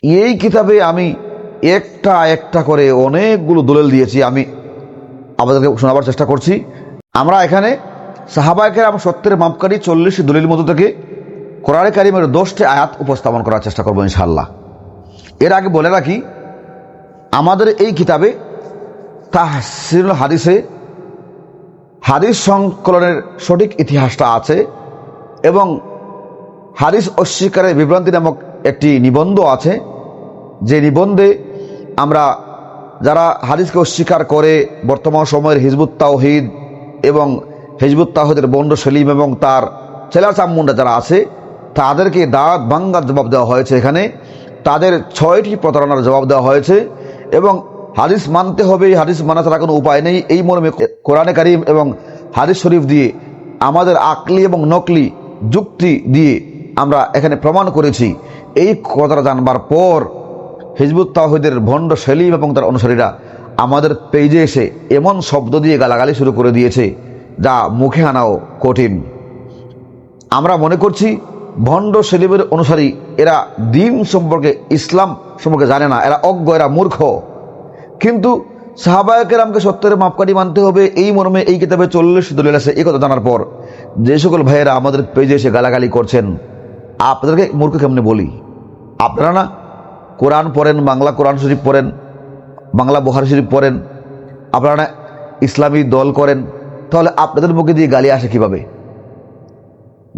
এই কিতাবে আমি একটা একটা করে অনেকগুলো দলিল দিয়েছি, আমি আপনাদেরকে শোনাবার চেষ্টা করছি। আমরা এখানে সাহাবায়ে কেরাম সত্যের মাপকাঠি 40 দলিল মধ্য থেকে কোরআনে কারিমের 10টি আয়াত উপস্থাপন করার চেষ্টা করবো ইনশাআল্লাহ। এর আগে বলে রাখি, আমাদের এই কিতাবে তাহসিনুল হাদিসে হাদিস সংকলনের সঠিক ইতিহাসটা আছে এবং হাদিস অস্বীকারের বিভ্রান্তি নামক একটি নিবন্ধ আছে, যে নিবন্ধে আমরা যারা হাদিসকে অস্বীকার করে বর্তমান সময়ের হিজবুত তাওহীদ এবং হিজবুত তাওহীদের বন্ড সেলিম এবং তার ছেলা চামুন্ডা যারা আছে তাদেরকে দাঁত ভাঙ্গার জবাব দেওয়া হয়েছে। এখানে তাদের 6টি প্রতারণার জবাব দেওয়া হয়েছে এবং হাদিস মানতে হবে, হাদিস মানা ছাড়া কোনো উপায় নেই, এই মর্মে কোরআনে কারিম এবং হাদিস শরীফ দিয়ে আমাদের আকলি এবং নকলি যুক্তি দিয়ে আমরা এখানে প্রমাণ করেছি। এই কথাটা জানবার পর হিজবুত তাওহীদের ভণ্ড সেলিম এবং তার অনুসারীরা আমাদের পেজে এসে এমন শব্দ দিয়ে গালাগালি শুরু করে দিয়েছে যা মুখে আনাও কঠিন। আমরা মনে করছি ভণ্ড সেলিমের অনুসারী এরা দিন সম্পর্কে, ইসলাম সম্পর্কে জানে না, এরা অজ্ঞ, এরা মূর্খ। কিন্তু সাহাবায়ে কেরামকে সত্যের মাপকাঠি মানতে হবে, এই মর্মে এই কিতাবে 40 দলিল আছে। এই কথা জানার পর যে সকল ভাইয়েরা আমাদের পেজে এসে গালাগালি করছেন, আপনাদেরকে মূর্খ কেমনে বলি? আপনারা না কোরআন পড়েন, বাংলা কোরআন শরীফ পড়েন, বাংলা বুখারী শরীফ পড়েন, আপনারা না ইসলামী দল করেন, তাহলে আপনাদের মুখে দিয়ে গালি আসে কিভাবে?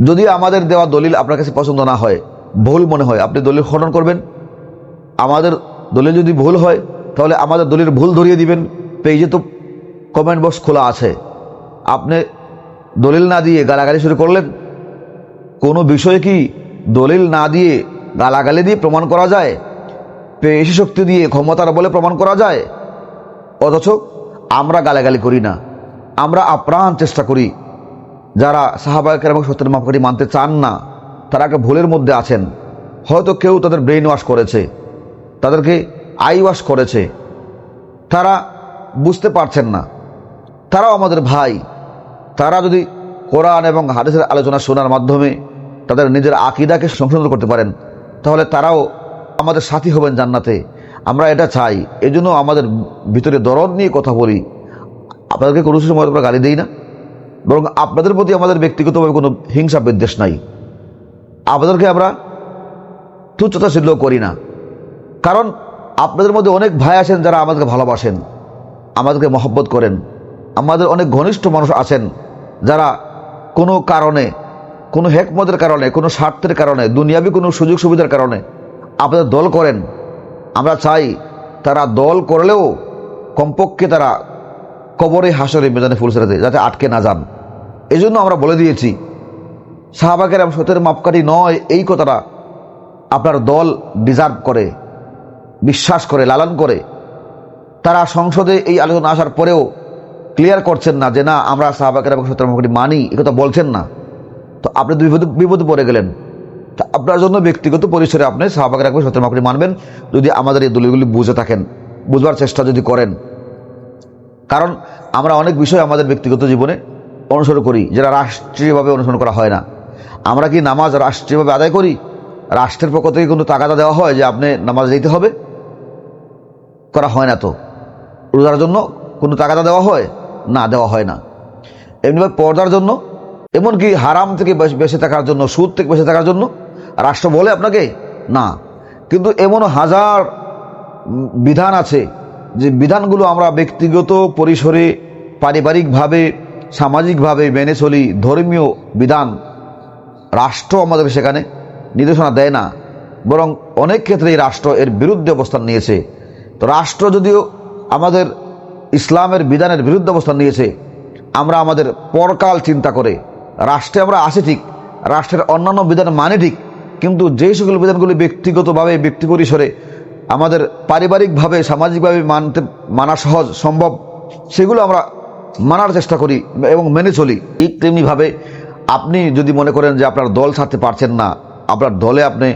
যদি আমাদের দেওয়া দলিল আপনার কাছে পছন্দ না হয়, ভুল মনে হয়, আপনি দলিল খণ্ডন করবেন। আমাদের দলিল যদি ভুল হয় তাহলে আমাদের দলিল ভুল ধরিয়ে দিবেন। পেজে তো কমেন্ট বক্স খোলা আছে। আপনি দলিল না দিয়ে গালাগালি শুরু করলেন। কোনো বিষয়ে কি দলিল না দিয়ে গালাগালি দিয়ে প্রমাণ করা যায়? পেশি শক্তি দিয়ে, ক্ষমতার বলে প্রমাণ করা যায়? অথচ আমরা গালাগালি করি না, আমরা আপ্রাণ চেষ্টা করি। যারা সাহাবায়ে কেরাম সত্যের মাপকাঠি মানতে চান না, তারা একটা ভুলের মধ্যে আছেন। হয়তো কেউ তাদের ব্রেইন ওয়াশ করেছে, তাদেরকে আই ওয়াশ করেছে, তারা বুঝতে পারছেন না। তারাও আমাদের ভাই। তারা যদি কোরআন এবং হাদিসের আলোচনা শোনার মাধ্যমে তাদের নিজের আকীদাকে সংশোধন করতে পারেন, তাহলে তারাও আমাদের সাথী হবেন জান্নাতে। আমরা এটা চাই, এজন্য আমাদের ভিতরে দরদ নিয়ে কথা বলি। আপনাদেরকে কোনো সময় আমরা গালি দিই না, বরং আপনাদের প্রতি আমাদের ব্যক্তিগতভাবে কোনো হিংসা বিদ্বেষ নাই। আপনাদেরকে আমরা তুচ্ছতাচ্ছিল্য করি না, কারণ আপনাদের মধ্যে অনেক ভাই আছেন যারা আমাদেরকে ভালোবাসেন, আমাদেরকে মহব্বত করেন। আমাদের অনেক ঘনিষ্ঠ মানুষ আছেন যারা কোনো কারণে, কোনো হেকমতের কারণে, কোনো স্বার্থের কারণে, দুনিয়াবি কোনো সুযোগ সুবিধার কারণে আপনাদের দল করেন। আমরা চাই তারা দল করলেও কমপক্ষে তারা কবরে, হাসরে, মেজানে ফুলসিরাতে যাতে আটকে না যান। এই জন্য আমরা বলে দিয়েছি, সাহাবায়ে কেরাম সত্যের মাপকাঠি নয়, এই কথাটা আপনার দল ডিজার্ভ করে, বিশ্বাস করে, লালন করে। তারা সংসদে এই আলোচনা আসার পরেও ক্লিয়ার করছেন না যে না, আমরা সাহাবায়ে কেরাম সত্যের মাপকাঠি মানি, এই কথা বলছেন না। তো আপনি বিপদে পড়ে গেলেন। তা আপনার জন্য ব্যক্তিগত পরিসরে আপনি সাহাবায়ে কেরাম সত্যের মাপকাঠি মানবেন, যদি আমাদের এই দলিলগুলি বুঝে থাকেন, বুঝবার চেষ্টা যদি করেন। কারণ আমরা অনেক বিষয় আমাদের ব্যক্তিগত জীবনে অনুসরণ করি যেটা রাষ্ট্রীয়ভাবে অনুসরণ করা হয় না। আমরা কি নামাজ রাষ্ট্রীয়ভাবে আদায় করি? রাষ্ট্রের পক্ষ থেকে কোনো তাগাদা দেওয়া হয় যে আপনি নামাজ যেতে হবে? করা হয় না। তো রোজার জন্য কোনো তাগাদা দেওয়া হয় না? দেওয়া হয় না। এমনিভাবে পর্দার জন্য, এমনকি হারাম থেকে বেঁচে থাকার জন্য, সুদ থেকে বেঁচে থাকার জন্য রাষ্ট্র বলে আপনাকে না। কিন্তু এমনও হাজার বিধান আছে যে বিধানগুলো আমরা ব্যক্তিগত পরিসরে, পারিবারিকভাবে, সামাজিকভাবে মেনে চলি। ধর্মীয় বিধান রাষ্ট্র আমাদের সেখানে নির্দেশনা দেয় না, বরং অনেক ক্ষেত্রেই রাষ্ট্র এর বিরুদ্ধে অবস্থান নিয়েছে। তো রাষ্ট্র যদিও আমাদের ইসলামের বিধানের বিরুদ্ধে অবস্থান নিয়েছে, আমরা আমাদের পরকাল চিন্তা করে রাষ্ট্রে আমরা আছি ঠিক, রাষ্ট্রের অন্যান্য বিধান মানে ঠিক, কিন্তু যে সকল বিধানগুলি ব্যক্তিগতভাবে, ব্যক্তি পরিসরে, আমাদের পারিবারিকভাবে, সামাজিকভাবে মানা সহজ সম্ভব, সেগুলো আমরা মানার চেষ্টা করি এবং মেনে চলি। ঠিক তেমনিভাবে আপনি যদি মনে করেন যে আপনার দল ছাড়তে পারছেন না, আপনার দলে আপনি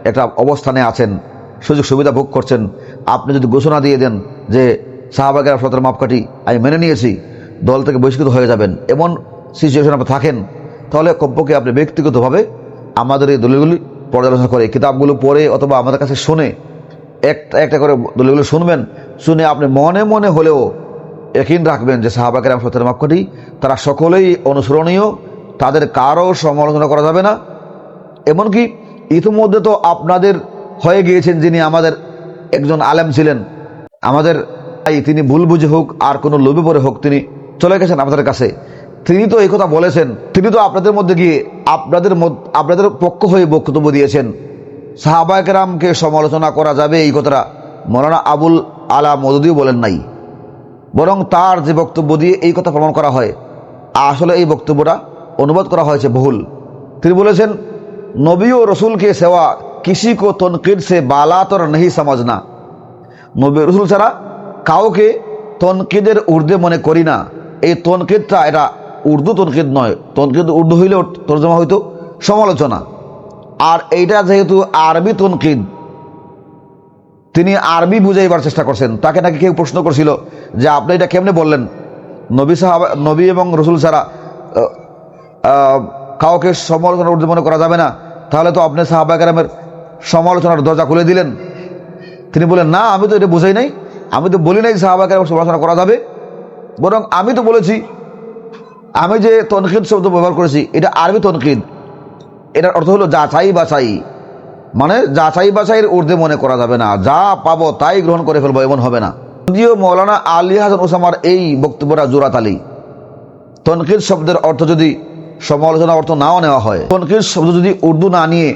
একটা অবস্থানে আছেন, সুযোগ সুবিধা ভোগ করছেন, আপনি যদি ঘোষণা দিয়ে দেন যে সাহাবায়ে কেরাম সত্যের মাপকাঠি আমি মেনে নিয়েছি, দল থেকে বহিষ্কৃত হয়ে যাবেন, এমন সিচুয়েশন আপনি থাকেন, তাহলে কমপক্ষে আপনি ব্যক্তিগতভাবে আমাদের এই দলিলগুলি পর্যালোচনা করে, কিতাবগুলো পড়ে অথবা আমাদের কাছে শুনে একটা একটা করে দলিলগুলো শুনবেন, শুনে আপনি মনে মনে হলেও ইয়াকিন রাখবেন যে সাহাবা কেরাম সত্যের মাপকাঠি, তারা সকলেই অনুসরণীয়, তাদের কারও সমালোচনা করা যাবে না। এমনকি ইতিমধ্যে তো আপনাদের হয়ে গিয়েছেন যিনি আমাদের একজন আলেম ছিলেন, আমাদের তিনি ভুল বুঝে হোক আর কোনো লোভে পড়ে হোক তিনি চলে গেছেন আপনাদের কাছে, তিনি তো এই কথা বলেছেন, তিনি তো আপনাদের মধ্যে গিয়ে আপনাদের পক্ষ হয়ে বক্তব্য দিয়েছেন। সাহাবায়ে কেরামকে সমালোচনা করা যাবে এই কথাটা মৌলানা আবুল আলা মওদুদিও বলেন নাই, বরং তার যে বক্তব্য দিয়ে এই কথা প্রমাণ করা হয় আসলে এই বক্তব্যটা অনুবাদ করা হয়েছে ভুল। তিনি বলেছেন, নবী ও রসুল কে সেवा किसी को तनकीद से बालातर नहीं समझना। নবী রসুল ছাড়া কাউকে তনকিদের ঊর্ধ্বে মনে করি না। এই তনকিদটা এটা উর্দু তনকিদ নয়, তনকিদ উর্দু হইলেও তর্জমা হইতো সমালোচনা, আর এইটা যেহেতু আরবি তনকিদ, তিনি আরবি বুঝাইবার চেষ্টা করছেন। তাকে নাকি কেউ প্রশ্ন করছিল যে আপনি এটা কেমনে বললেন, নবী এবং রসুল ছাড়া কাউকে সমালোচনার ঊর্ধ্বে মনে করা যাবে না, তাহলে তো আপনি সাহাবা কেরামের সমালোচনার দরজা খুলে দিলেন। তিনি বলেন, না, আমি তো এটা বুঝাই নাই, আমি তো বলি নাই সাহাবা কেরামের সমালোচনা করা যাবে, বরং আমি তো বলেছি, আমি যে তনকিদ শব্দ ব্যবহার করেছি এটা আরবি তনকিদ, এটার অর্থ হলো যাচাই বাছাই, মানে যাচাই বাছাইয়ের ঊর্ধ্বে মনে করা যাবে না, যা পাবো তাই গ্রহণ করে ফেলবো এমন হবে না। যদিও মৌলানা আলী হাসান ওসামার এই বক্তব্যটা জোরাতালি। তনকিদ শব্দের অর্থ যদি সমালোচনার অর্থ নাও নেওয়া হয়, তনকিদ শব্দ যদি উর্দু না নিয়ে,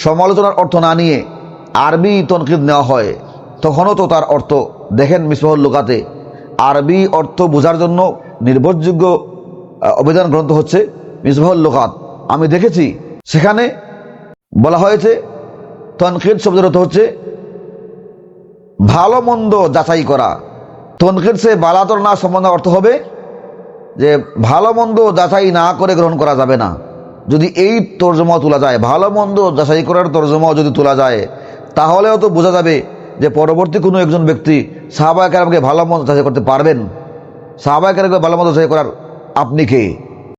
সমালোচনার অর্থ না নিয়ে আরবি তনকিদ নেওয়া হয়, তখনও তো তার অর্থ দেখেন মিসবাহুল লুগাতে আরবি অর্থ বোঝার জন্য নির্ভরযোগ্য অভিধান গ্রন্থ হচ্ছে মিসবাহুল লুগাত। আমি দেখেছি সেখানে বলা হয়েছে তনকিদ শব্দের অর্থ হচ্ছে ভালো মন্দ যাচাই করা। তনকিদ সে বালাতর না সম্বন্ধে অর্থ হবে যে ভালো মন্দ যাচাই না করে গ্রহণ করা যাবে না। যদি এই তর্জমা তোলা যায়, ভালো মন্দ যাচাই করার তর্জমাও যদি তোলা যায়, তাহলেও তো বোঝা যাবে যে পরবর্তী কোনো একজন ব্যক্তি সাহাবায়ে কেরামকে ভালো মন্দ যাচাই করতে পারবেন। সাহাবায়ে কেরামকে ভালো মন্দ যাচাই করার আপনি কে?